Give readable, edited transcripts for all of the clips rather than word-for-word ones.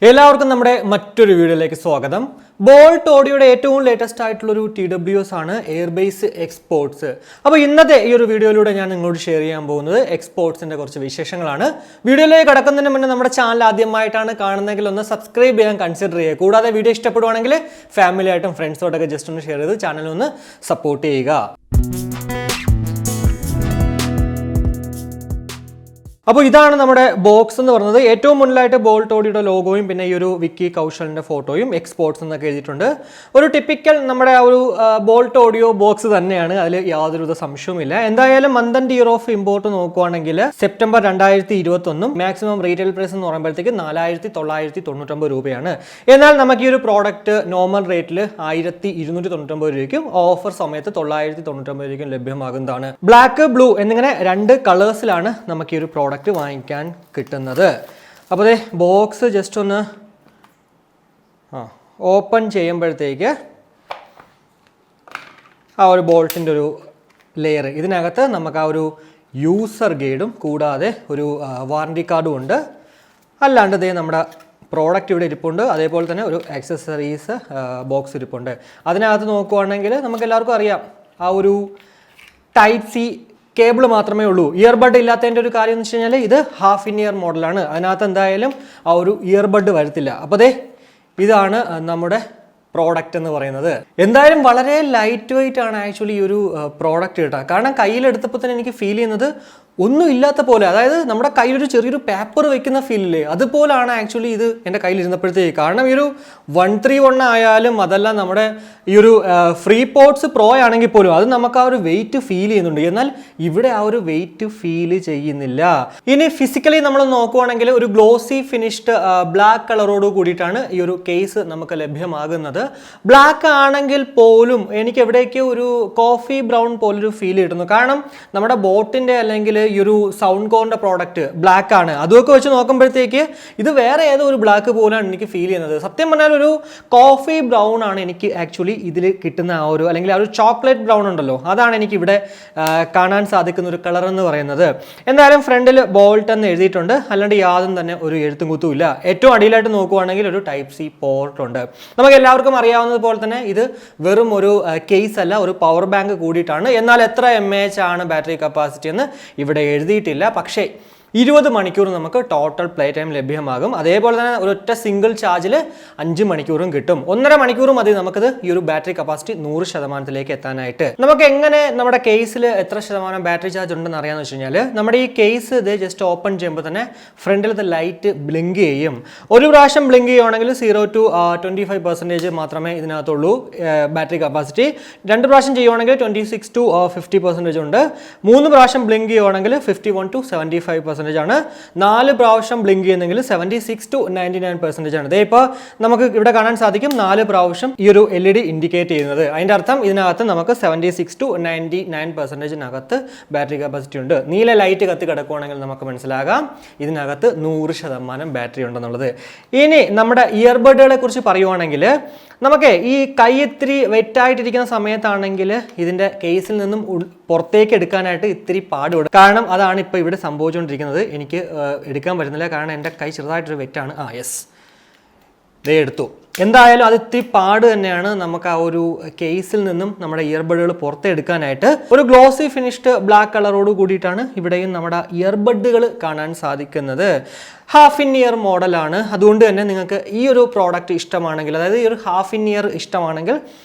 എല്ലാവർക്കും നമ്മുടെ മറ്റൊരു വീഡിയോയിലേക്ക് സ്വാഗതം. ബോൾട്ട് ഓഡിയോയുടെ ഏറ്റവും ലേറ്റസ്റ്റ് ആയിട്ടുള്ളൊരു TWS ആണ് എയർബേസ് എക്സ്പോർട്സ്. അപ്പോൾ ഇന്നത്തെ ഈ ഒരു വീഡിയോയിലൂടെ ഞാൻ നിങ്ങളോട് ഷെയർ ചെയ്യാൻ പോകുന്നത് എക്സ്പോർട്സിൻ്റെ കുറച്ച് വിശേഷങ്ങളാണ്. വീഡിയോയിലേക്ക് കടക്കുന്നതിന് മുന്നേ നമ്മുടെ ചാനൽ ആദ്യമായിട്ടാണ് കാണുന്നതെങ്കിൽ ഒന്ന് സബ്സ്ക്രൈബ് ചെയ്യാൻ കൺസിഡർ ചെയ്യുക. കൂടാതെ വീഡിയോ ഇഷ്ടപ്പെടുവാണെങ്കിൽ ഫാമിലിയായിട്ടും ഫ്രണ്ട്സോടൊക്കെ ജസ്റ്റ് ഒന്ന് ഷെയർ ചെയ്ത് ചാനലൊന്ന് സപ്പോർട്ട് ചെയ്യുക. അപ്പോൾ ഇതാണ് നമ്മുടെ ബോക്സ് എന്ന് പറയുന്നത്. ഏറ്റവും മുന്നിലായിട്ട് ബോൾട്ട് ഓഡിയോയുടെ ലോഗോയും പിന്നെ ഈ ഒരു വിക്കി കൗശലിൻ്റെ ഫോട്ടോയും എക്സ്പോർട്സ് എന്നൊക്കെ എഴുതിയിട്ടുണ്ട്. ഒരു ടിപ്പിക്കൽ നമ്മുടെ ആ ഒരു ബോൾട്ട് ഓഡിയോ ബോക്സ് തന്നെയാണ്, അതിൽ യാതൊരുവിധ സംശയവുമില്ല. എന്തായാലും month and year of import നോക്കുവാണെങ്കിൽ സെപ്റ്റംബർ 2021 മാക്സിമം റീറ്റെയിൽ പ്രൈസ് എന്ന് പറയുമ്പോഴത്തേക്ക് 4999 രൂപയാണ്. എന്നാൽ നമുക്ക് ഈ ഒരു പ്രോഡക്റ്റ് നോർമൽ റേറ്റിൽ 1299 രൂപയ്ക്കും ഓഫർ സമയത്ത് 999 രൂപയ്ക്കും ലഭ്യമാകുന്നതാണ്. ബ്ലാക്ക്, ബ്ലൂ എന്നിങ്ങനെ രണ്ട് കളേഴ്സിലാണ് നമുക്ക് ഈ ഒരു പ്രോഡക്റ്റ് വാങ്ങിക്കാൻ കിട്ടുന്നത്. അപ്പോൾ അതെ ബോക്സ് ജസ്റ്റ് ഒന്ന് ഓപ്പൺ ചെയ്യുമ്പോഴത്തേക്ക് ആ ഒരു ബോൾട്ടിൻ്റെ ഒരു ലെയർ, ഇതിനകത്ത് നമുക്ക് ആ ഒരു യൂസർ ഗൈഡും കൂടാതെ ഒരു വാറണ്ടി കാർഡും ഉണ്ട്. അല്ലാണ്ട് ഇതേ നമ്മുടെ പ്രോഡക്റ്റ് ഇവിടെ ഇരിപ്പുണ്ട്. അതേപോലെ തന്നെ ഒരു ആക്സസറീസ് ബോക്സ് ഇരിപ്പുണ്ട്. അതിനകത്ത് നോക്കുവാണെങ്കിൽ നമുക്ക് എല്ലാവർക്കും അറിയാം ആ ഒരു ടൈപ്പ് സി കേബിൾ മാത്രമേ ഉള്ളൂ. ഇയർബഡ് ഇല്ലാത്തതിൻ്റെ ഒരു കാര്യം എന്ന് വെച്ച് കഴിഞ്ഞാൽ ഇത് ഹാഫ് ഇൻ ഇയർ മോഡലാണ്. അതിനകത്ത് എന്തായാലും ആ ഒരു ഇയർബഡ് വരത്തില്ല. അപ്പോൾ ദേ ഇതാണ് നമ്മുടെ പ്രോഡക്റ്റ് എന്ന് പറയുന്നത്. എന്തായാലും വളരെ ലൈറ്റ് വെയിറ്റ് ആണ് ആക്ച്വലി ഈ ഒരു പ്രോഡക്റ്റ് കേട്ടോ. കാരണം കയ്യിലെടുത്തപ്പോൾ തന്നെ എനിക്ക് ഫീൽ ചെയ്യുന്നത് ഒന്നും ഇല്ലാത്ത പോലെ, അതായത് നമ്മുടെ കയ്യിലൊരു ചെറിയൊരു പേപ്പർ വെക്കുന്ന ഫീലില്ലേ, അതുപോലാണ് ആക്ച്വലി ഇത് എൻ്റെ കയ്യിലിരുന്നപ്പോഴത്തേക്ക്. കാരണം ഈ ഒരു 131 ആയാലും അതല്ല നമ്മുടെ ഈ ഒരു ഫ്രീ പോഡ്സ് പ്രോ ആണെങ്കിൽ പോലും അത് നമുക്ക് ആ ഒരു വെയിറ്റ് ഫീൽ ചെയ്യുന്നുണ്ട്. എന്നാൽ ഇവിടെ ആ ഒരു വെയിറ്റ് ഫീൽ ചെയ്യുന്നില്ല. ഇനി ഫിസിക്കലി നമ്മൾ നോക്കുവാണെങ്കിൽ ഒരു ഗ്ലോസി ഫിനിഷ്ഡ് ബ്ലാക്ക് കളറോട് കൂടിയിട്ടാണ് ഈ ഒരു കേസ് നമുക്ക് ലഭ്യമാകുന്നത്. ബ്ലാക്ക് ആണെങ്കിൽ പോലും എനിക്ക് എവിടേക്കോ ഒരു കോഫി ബ്രൗൺ പോലൊരു ഫീൽ കിട്ടുന്നു. കാരണം നമ്മുടെ ബോട്ടിൻ്റെ അല്ലെങ്കിൽ ഈ ഒരു സൗണ്ട് കോറിൻ്റെ പ്രോഡക്റ്റ് ബ്ലാക്ക് ആണ്. അതൊക്കെ വെച്ച് നോക്കുമ്പോഴത്തേക്ക് ഇത് വേറെ ഏതോ ഒരു ബ്ലാക്ക് പോലാണ് എനിക്ക് ഫീൽ ചെയ്യുന്നത്. സത്യം പറഞ്ഞാൽ ഒരു കോഫി ബ്രൗൺ ആണ് എനിക്ക് ആക്ച്വലി ഇതിൽ കിട്ടുന്ന ആ ഒരു, അല്ലെങ്കിൽ ആ ഒരു ചോക്ലേറ്റ് ബ്രൗൺ ഉണ്ടല്ലോ, അതാണ് എനിക്ക് ഇവിടെ കാണാൻ സാധിക്കുന്ന ഒരു കളർ എന്ന് പറയുന്നത്. എന്തായാലും ഫ്രണ്ടിൽ ബോൾട്ട് എന്ന് എഴുതിയിട്ടുണ്ട്, അല്ലാണ്ട് യാതൊന്നും തന്നെ ഒരു എഴുത്തും കുത്തും ഇല്ല. ഏറ്റവും അടിയിലായിട്ട് നോക്കുവാണെങ്കിൽ ഒരു ടൈപ്പ് സി പോർട്ട് ഉണ്ട്. നമുക്ക് എല്ലാവർക്കും അറിയാവുന്നത് പോലെ തന്നെ ഇത് വെറും ഒരു കേസ് അല്ല, ഒരു പവർ ബാങ്ക് കൂടിയിട്ടാണ്. എന്നാൽ എത്ര mAh ആണ് ബാറ്ററി കപ്പാസിറ്റി എന്ന് ഇവിടെ എഴുതിയിട്ടില്ല. പക്ഷേ 20 മണിക്കൂർ നമുക്ക് ടോട്ടൽ പ്ലേ ടൈം ലഭ്യമാകും. അതേപോലെ തന്നെ ഒരൊറ്റ സിംഗിൾ ചാർജിൽ 5 മണിക്കൂറും കിട്ടും. 1.5 മണിക്കൂർ മതി നമുക്കത് ഈ ഒരു ബാറ്ററി കപ്പാസിറ്റി 100% എത്താനായിട്ട്. നമുക്ക് എങ്ങനെ നമ്മുടെ കേസിൽ എത്ര ശതമാനം ബാറ്ററി ചാർജ് ഉണ്ടെന്ന് അറിയാമെന്ന് വെച്ച് കഴിഞ്ഞാൽ നമ്മുടെ ഈ കേസ് ഇത് ജസ്റ്റ് ഓപ്പൺ ചെയ്യുമ്പോൾ തന്നെ ഫ്രണ്ടിലത്തെ ലൈറ്റ് ബ്ലിങ്ക് ചെയ്യും. ഒരു പ്രാവശ്യം ബ്ലിങ്ക് ചെയ്യുവാണെങ്കിൽ 0 to 25% മാത്രമേ ഇതിനകത്തുള്ളൂ ബാറ്ററി കപ്പാസിറ്റി. 2 പ്രാവശ്യം ചെയ്യുവാണെങ്കിൽ 26 to 50% ഉണ്ട്. 3 പ്രാവശ്യം ബ്ലിങ്ക് ചെയ്യുവാണെങ്കിൽ 51 to 75% ആണ്. 4 പ്രാവശ്യം ബ്ലിങ്ക് ചെയ്യുന്നെങ്കിൽ 76 to 99% ആണ്. ഇപ്പോൾ നമുക്ക് ഇവിടെ കാണാൻ സാധിക്കും 4 പ്രാവശ്യം ഈ ഒരു LED ഇൻഡിക്കേറ്റ് ചെയ്യുന്നത്. അതിൻ്റെ അർത്ഥം ഇതിനകത്ത് നമുക്ക് 76 to 99% ബാറ്ററി കപ്പാസിറ്റി ഉണ്ട്. നീല ലൈറ്റ് കത്തി കിടക്കുവാണെങ്കിൽ നമുക്ക് മനസ്സിലാകാം ഇതിനകത്ത് 100% ബാറ്ററി ഉണ്ടെന്നുള്ളത്. ഇനി നമ്മുടെ ഇയർബഡുകളെ കുറിച്ച് പറയുവാണെങ്കിൽ നമുക്ക് ഈ കൈ ഇത്തിരി വെറ്റായിട്ടിരിക്കുന്ന സമയത്താണെങ്കിൽ ഇതിൻ്റെ കേസിൽ നിന്നും പുറത്തേക്ക് എടുക്കാനായിട്ട് ഇത്തിരി പാടുപെടും. കാരണം അതാണ് ഇപ്പോൾ ഇവിടെ സംഭവിച്ചുകൊണ്ടിരിക്കുന്നത്. എനിക്ക് എടുക്കാൻ പറ്റുന്നില്ല, കാരണം എൻ്റെ കൈ ചെറുതായിട്ടൊരു വെറ്റാണ്. യെസ്, ദേ എടുത്തു. എന്തായാലും അത് ഇത്തിരി പാട് തന്നെയാണ് നമുക്ക് ആ ഒരു കേസിൽ നിന്നും നമ്മുടെ ഇയർബഡുകൾ പുറത്തെടുക്കാനായിട്ട്. ഒരു ഗ്ലോസി ഫിനിഷ്ഡ് ബ്ലാക്ക് കളറോട് കൂടിയിട്ടാണ് ഇവിടെയും നമ്മുടെ ഇയർബഡുകൾ കാണാൻ സാധിക്കുന്നത്. ഹാഫ് ഇൻ ഇയർ മോഡലാണ്. അതുകൊണ്ട് തന്നെ നിങ്ങൾക്ക് ഈ ഒരു പ്രോഡക്റ്റ് ഇഷ്ടമാണെങ്കിൽ, അതായത് ഈ ഒരു ഹാഫ് ഇൻ ഇയർ ഇഷ്ടമാണെങ്കിൽ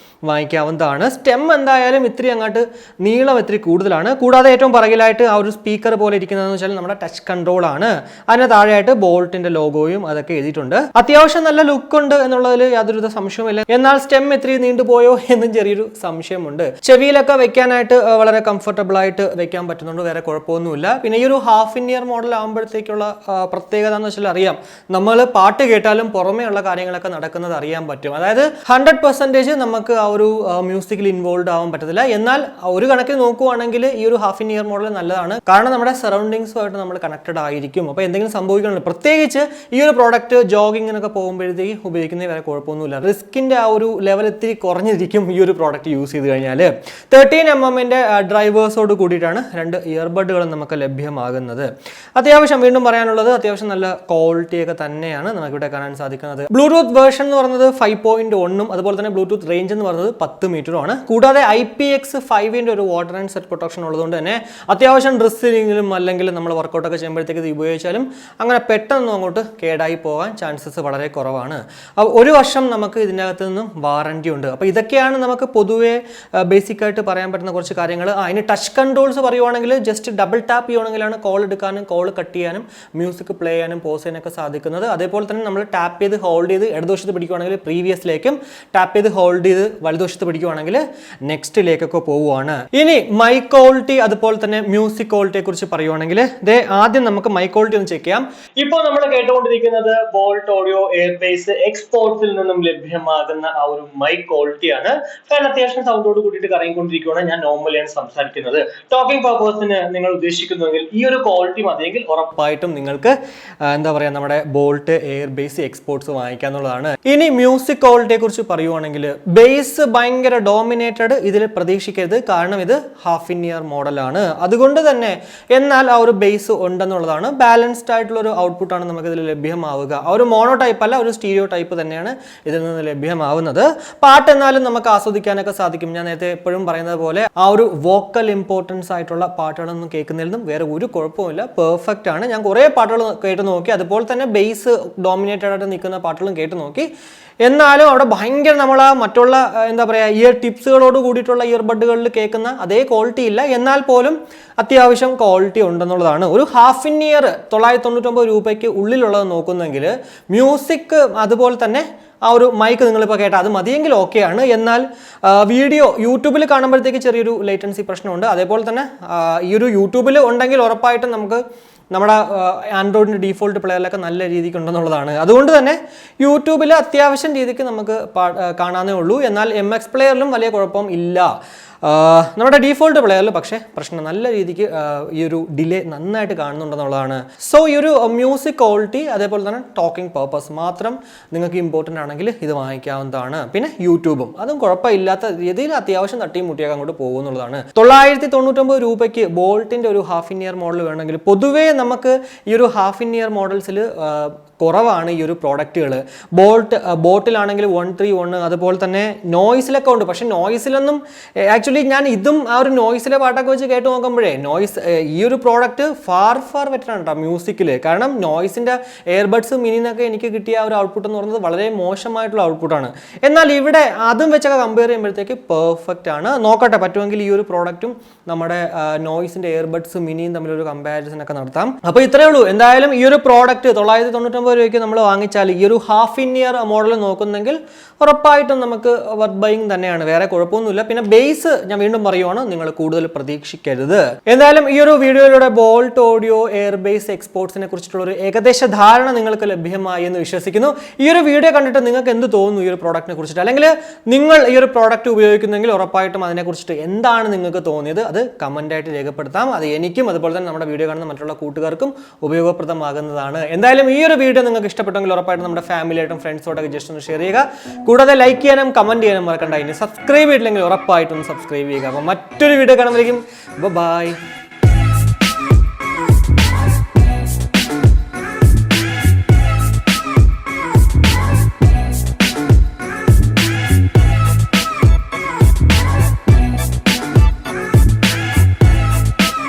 വാങ്ങിക്കാവുന്നതാണ്. സ്റ്റെം എന്തായാലും ഇത്തിരി അങ്ങോട്ട് നീളം ഇത്തിരി കൂടുതലാണ്. കൂടാതെ ഏറ്റവും പുറകിലായിട്ട് ആ ഒരു സ്പീക്കർ പോലെ ഇരിക്കുന്നതെന്ന് വെച്ചാൽ നമ്മുടെ ടച്ച് കൺട്രോൾ ആണ്. അതിന് താഴെയായിട്ട് ബോൾട്ടിന്റെ ലോഗോയും അതൊക്കെ എഴുതിയിട്ടുണ്ട്. അത്യാവശ്യം നല്ല ലുക്ക് ഉണ്ട് എന്നുള്ളതിൽ യാതൊരുവിധ സംശയവുമില്ല. എന്നാൽ സ്റ്റെം ഇത്തിരി നീണ്ടുപോയോ എന്നും ചെറിയൊരു സംശയമുണ്ട്. ചെവിയിലൊക്കെ വെക്കാനായിട്ട് വളരെ കംഫർട്ടബിൾ ആയിട്ട് വെക്കാൻ പറ്റുന്നുണ്ട്, വേറെ കുഴപ്പമൊന്നുമില്ല. പിന്നെ ഈ ഒരു ഹാഫ് ഇൻ ഇയർ മോഡൽ ആകുമ്പോഴത്തേക്കുള്ള പ്രത്യേകത എന്ന് വെച്ചാൽ അറിയാം, നമ്മൾ പാട്ട് കേട്ടാലും പുറമേ ഉള്ള കാര്യങ്ങളൊക്കെ നടക്കുന്നത് അറിയാൻ പറ്റും. അതായത് 100% നമുക്ക് ആ ഒരു മ്യൂസിക്കിൽ ഇൻവോൾവ് ആവാൻ പറ്റത്തില്ല. എന്നാൽ ഒരു കണക്കിൽ നോക്കുവാണെങ്കിൽ ഈ ഒരു ഹാഫ് ഇൻ ഇയർ മോഡൽ നല്ലതാണ്. കാരണം നമ്മുടെ സറൗണ്ടിങ്സുമായിട്ട് നമ്മൾ കണക്റ്റഡ് ആയിരിക്കും. അപ്പോൾ എന്തെങ്കിലും സംഭവിക്കണമെങ്കിൽ പ്രത്യേകിച്ച് ഈ ഒരു പ്രോഡക്റ്റ് ജോഗിങ്ങിനൊക്കെ പോകുമ്പോഴത്തേക്ക് ഉപയോഗിക്കുന്നത് വേറെ കുഴപ്പമൊന്നുമില്ല. റിസ്കിൻ്റെ ആ ഒരു ലെവൽ ഇത്തിരി കുറഞ്ഞിരിക്കും ഈ ഒരു പ്രോഡക്റ്റ് യൂസ് ചെയ്ത് കഴിഞ്ഞാൽ. 13mm ഡ്രൈവേഴ്സോട് കൂടിയിട്ടാണ് 2 ഇയർബഡുകളും നമുക്ക് ലഭ്യമാകുന്നത്. അത്യാവശ്യം വീണ്ടും പറയാനുള്ളത് അത്യാവശ്യം നല്ല ക്വാളിറ്റിയൊക്കെ തന്നെയാണ് നമുക്കിവിടെ കാണാൻ സാധിക്കുന്നത്. ബ്ലൂടൂത്ത് വേർഷൻ എന്ന് പറയുന്നത് 5.1 അതുപോലെ തന്നെ ബ്ലൂടൂത്ത് റേഞ്ച് എന്ന് പറയുന്നത് 10 മീറ്ററുമാണ്. കൂടാതെ IPX5 ഒരു വാട്ടർ ആൻഡ് സെറ്റ് പ്രൊട്ടക്ഷൻ ഉള്ളതുകൊണ്ട് തന്നെ അത്യാവശ്യം ഡ്രസ്സിങ്ങിലും അല്ലെങ്കിൽ നമ്മൾ വർക്കൗട്ടൊക്കെ ചെയ്യുമ്പോഴത്തേക്ക് ഇത് ഉപയോഗിച്ചാലും അങ്ങനെ പെട്ടെന്ന് അങ്ങോട്ട് കേടായി പോകാൻ ചാൻസസ് വളരെ കുറവാണ്. 1 വർഷം നമുക്ക് ഇതിനകത്ത് നിന്നും വാറണ്ടി ഉണ്ട്. അപ്പോൾ ഇതൊക്കെയാണ് നമുക്ക് പൊതുവേ ബേസിക്കായിട്ട് പറയാൻ പറ്റുന്ന കുറച്ച് കാര്യങ്ങൾ. അതിന് ടച്ച് കൺട്രോൾസ് പറയുവാണെങ്കിൽ ജസ്റ്റ് ഡബിൾ ടാപ്പ് ചെയ്യുവാണെങ്കിലാണ് കോൾ എടുക്കാനും കോൾ കട്ട് ചെയ്യാനും മ്യൂസിക് പ്ലേ ചെയ്യാനും പോസ് ചെയ്യാനൊക്കെ സാധിക്കുന്നത്. അതേപോലെ തന്നെ നമ്മൾ ടാപ്പ് ചെയ്ത് ഹോൾഡ് ചെയ്ത് ഇടതുവശത്ത് പിടിക്കുവാണെങ്കിൽ പ്രീവിയസിലേക്കും, ടാപ്പ് ചെയ്ത് ഹോൾഡ് ചെയ്ത് വലതുവശത്ത് പിടിക്കുവാണെങ്കിൽ നെക്സ്റ്റിലേക്കൊക്കെ പോവുകയാണ്. ഇനി മൈക്ക് ക്വാളിറ്റി അതുപോലെ തന്നെ മ്യൂസിക് ക്വാളിറ്റിയെ കുറിച്ച് പറയുവാണെങ്കിൽ ആദ്യം നമുക്ക് മൈക്ക് ക്വാളിറ്റി ഒന്ന് ചെക്ക് ചെയ്യാം. ഇപ്പോൾ നമ്മൾ കേട്ടുകൊണ്ടിരിക്കുന്നത് ബോൾട്ട് ഓഡിയോ എയർബേസ് എക്സ്പോർട്സിൽ നിന്നും ലഭ്യമാകുന്ന ആ ഒരു മൈക്ക് ക്വാളിറ്റിയാണ്. ഫാൻ അത്യാവശ്യം സൗണ്ടോട് കൂടിയിട്ട് കറങ്ങിക്കൊണ്ടിരിക്കുകയാണ്. ഞാൻ നോർമലിയാണ് സംസാരിക്കുന്നത്. ടോക്കിംഗ് പർപ്പസിന് നിങ്ങൾ ഉദ്ദേശിക്കുന്നുവെങ്കിൽ ഈ ഒരു ക്വാളിറ്റി മതിയെങ്കിൽ ഉറപ്പായിട്ടും നിങ്ങൾക്ക് എന്താ പറയുക നമ്മുടെ ബോൾട്ട് എയർബേസ് എക്സ്പോർട്സ് വാങ്ങിക്കാന്നുള്ളതാണ്. ഇനി മ്യൂസിക് ക്വാളിറ്റിയെ കുറിച്ച് പറയുവാണെങ്കിൽ ബേസ് ഭയങ്കര ഡോമിനേറ്റഡ് ഇതിൽ പ്രതീക്ഷിക്കരുത്. കാരണം ഇത് ഹാഫ് ഇൻ ഇയർ മോഡലാണ്. അതുകൊണ്ട് തന്നെ എന്നാൽ ആ ഒരു ബേസ് ഉണ്ടെന്നുള്ളതാണ്. ബാലൻസ്ഡ് ആയിട്ടുള്ള ഒരു ഔട്ട്പുട്ടാണ് നമുക്ക് ഇതിൽ ലഭ്യമാവുക. ആ ഒരു മോണോ ടൈപ്പ് അല്ല, ഒരു സ്റ്റീരിയോ ടൈപ്പ് തന്നെയാണ് ഇതിൽ നിന്ന് ലഭ്യമാവുന്നത്. പാട്ട് എന്നാലും നമുക്ക് ആസ്വദിക്കാനൊക്കെ സാധിക്കും. ഞാൻ നേരത്തെ എപ്പോഴും പറയുന്നത് പോലെ ആ ഒരു വോക്കൽ ഇമ്പോർട്ടൻസ് ആയിട്ടുള്ള പാട്ടുകളൊന്നും കേൾക്കുന്നതിലും വേറെ ഒരു കുഴപ്പമില്ല, പെർഫെക്റ്റ് ആണ്. ഞാൻ കുറേ പാട്ടുകൾ കേട്ട് നോക്കി, അതുപോലെ തന്നെ ബേസ് ഡോമിനേറ്റഡ് ആയിട്ട് നിൽക്കുന്ന പാട്ടുകളും കേട്ട് നോക്കി. എന്നാലും അവിടെ ഭയങ്കര നമ്മൾ മറ്റുള്ള എന്താ പറയുക ഇയർ ടിപ്സുകളോട് കൂടിയിട്ടുള്ള ഇയർബഡുകളിൽ കേൾക്കുന്ന അതേ ക്വാളിറ്റി ഇല്ല. എന്നാൽ പോലും അത്യാവശ്യം ക്വാളിറ്റി ഉണ്ടെന്നുള്ളതാണ്. ഒരു ഹാഫ് ഇൻ ഇയർ 999 രൂപയ്ക്ക് ഉള്ളിലുള്ളത് നോക്കുന്നെങ്കിൽ മ്യൂസിക് അതുപോലെ തന്നെ ആ ഒരു മൈക്ക് നിങ്ങളിപ്പോൾ കേട്ടാൽ അത് മതിയെങ്കിൽ ഓക്കെയാണ്. എന്നാൽ വീഡിയോ യൂട്യൂബിൽ കാണുമ്പോഴത്തേക്ക് ചെറിയൊരു ലേറ്റൻസി പ്രശ്നമുണ്ട്. അതേപോലെ തന്നെ ഈ ഒരു യൂട്യൂബിൽ ഉണ്ടെങ്കിൽ ഉറപ്പായിട്ടും നമുക്ക് നമ്മുടെ ആൻഡ്രോയിഡിൻ്റെ ഡീഫോൾട്ട് പ്ലെയറിലൊക്കെ നല്ല രീതിക്ക് ഉണ്ടെന്നുള്ളതാണ്. അതുകൊണ്ട് തന്നെ യൂട്യൂബിൽ അത്യാവശ്യം രീതിക്ക് നമുക്ക് കാണാനേ ഉള്ളൂ. എന്നാൽ MX പ്ലെയറിലും വലിയ കുഴപ്പം ഇല്ല. നമ്മുടെ ഡീഫോൾട്ട് പ്ലെയറിൽ പക്ഷേ പ്രശ്നം നല്ല രീതിക്ക് ഈ ഒരു ഡിലേ നന്നായിട്ട് കാണുന്നുണ്ടെന്നുള്ളതാണ്. സോ ഈ ഒരു മ്യൂസിക് ക്വാളിറ്റി അതേപോലെ തന്നെ ടോക്കിംഗ് പർപ്പസ് മാത്രം നിങ്ങൾക്ക് ഇമ്പോർട്ടൻ്റ് ആണെങ്കിൽ ഇത് വാങ്ങിക്കാവുന്നതാണ്. പിന്നെ യൂട്യൂബും അതും കുഴപ്പമില്ലാത്ത രീതിയിൽ അത്യാവശ്യം തട്ടിയും മുട്ടിയൊക്കെ അങ്ങോട്ട് പോകുന്നുള്ളതാണ്. 999 രൂപയ്ക്ക് ബോൾട്ടിൻ്റെ ഒരു ഹാഫ് ഇൻ ഇയർ മോഡൽ വേണമെങ്കിൽ പൊതുവേ നമുക്ക് ഈ ഒരു ഹാഫ് ഇൻ ഇയർ മോഡൽസിൽ കുറവാണ് ഈ ഒരു പ്രോഡക്റ്റുകൾ. ബോട്ടിലാണെങ്കിൽ 131 അതുപോലെ തന്നെ നോയ്സിലൊക്കെ ഉണ്ട്. പക്ഷെ നോയ്സിലൊന്നും ആക്ച്വലി ഞാൻ ഇതും ആ ഒരു നോയ്സിലെ പാട്ടൊക്കെ വെച്ച് കേട്ട് നോക്കുമ്പോഴേ ഈ ഒരു പ്രോഡക്റ്റ് ഫാർ ബെറ്റർ ആണ് കേട്ടോ മ്യൂസിക്കിൽ. കാരണം നോയ്സിൻ്റെ എയർബഡ്സ് മിനിന്നൊക്കെ എനിക്ക് കിട്ടിയ ആ ഒരു ഔട്ട്പുട്ട് എന്ന് പറയുന്നത് വളരെ മോശമായിട്ടുള്ള ഔട്ട്പുട്ടാണ്. എന്നാൽ ഇവിടെ അതും വെച്ചൊക്കെ കമ്പയർ ചെയ്യുമ്പോഴത്തേക്ക് പെർഫെക്റ്റ് ആണ്. നോക്കട്ടെ, പറ്റുമെങ്കിൽ ഈ ഒരു പ്രോഡക്റ്റും നമ്മുടെ നോയ്സിൻ്റെ എയർബഡ്സ് മിനിയും തമ്മിലൊരു കമ്പാരിസൺ ഒക്കെ നടത്താം. അപ്പോൾ ഇത്രയേ ഉള്ളൂ. എന്തായാലും ഈ ഒരു പ്രോഡക്റ്റ് 999 രൂപയ്ക്ക് നമ്മൾ വാങ്ങിച്ചാൽ ഈ ഒരു ഹാഫ് ഇൻ ഇയർ മോഡൽ നോക്കുന്നെങ്കിൽ ഉറപ്പായിട്ടും നമുക്ക് വർത്ത് ബൈയിങ് തന്നെയാണ്, വേറെ കുഴപ്പമൊന്നുമില്ല. പിന്നെ ബേസ് ഞാൻ വീണ്ടും പറയുവാണ്, നിങ്ങൾ കൂടുതൽ പ്രതീക്ഷിക്കരുത്. എന്തായാലും ഈ ഒരു വീഡിയോയിലൂടെ ബോൾട്ട് ഓഡിയോ എയർബേസ് എക്സ്പോർട്സിനെ കുറിച്ചിട്ടുള്ള ഒരു ഏകദേശ ധാരണ നിങ്ങൾക്ക് ലഭ്യമായി എന്ന് വിശ്വസിക്കുന്നു. ഈ ഒരു വീഡിയോ കണ്ടിട്ട് നിങ്ങൾക്ക് എന്ത് തോന്നുന്നു ഈ ഒരു പ്രോഡക്റ്റിനെ കുറിച്ചിട്ട്, അല്ലെങ്കിൽ നിങ്ങൾ ഈ ഒരു പ്രോഡക്റ്റ് ഉപയോഗിക്കുന്നെങ്കിൽ ഉറപ്പായിട്ടും അതിനെക്കുറിച്ചിട്ട് എന്താണ് നിങ്ങൾക്ക് തോന്നിയത് അത് കമൻ്റായിട്ട് രേഖപ്പെടുത്താം. അത് എനിക്കും അതുപോലെ തന്നെ നമ്മുടെ വീഡിയോ കാണുന്ന മറ്റുള്ള കൂട്ടുകാർക്കും ഉപയോഗപ്രദമാകുന്നതാണ്. എന്തായാലും ഈ ഒരു വീഡിയോ നിങ്ങൾക്ക് ഇഷ്ടപ്പെട്ടെങ്കിൽ ഉറപ്പായിട്ടും നമ്മുടെ ഫാമിലിയായിട്ടും ഫ്രണ്ട്സോടൊക്കെ ജസ്റ്റ് ഒന്ന് ഷെയർ ചെയ്യുക. കൂടാതെ ലൈക്ക് ചെയ്യാനും കമൻറ്റ് ചെയ്യാനും മറക്കണ്ട. ഇനി സബ്സ്ക്രൈബ് ചെയ്തില്ലെങ്കിൽ ഉറപ്പായിട്ടും സബ്സ്ക്രൈബ് ചെയ്യുക. അപ്പോൾ മറ്റൊരു വീഡിയോ കാണുമ്പോഴേക്കും ബൈ.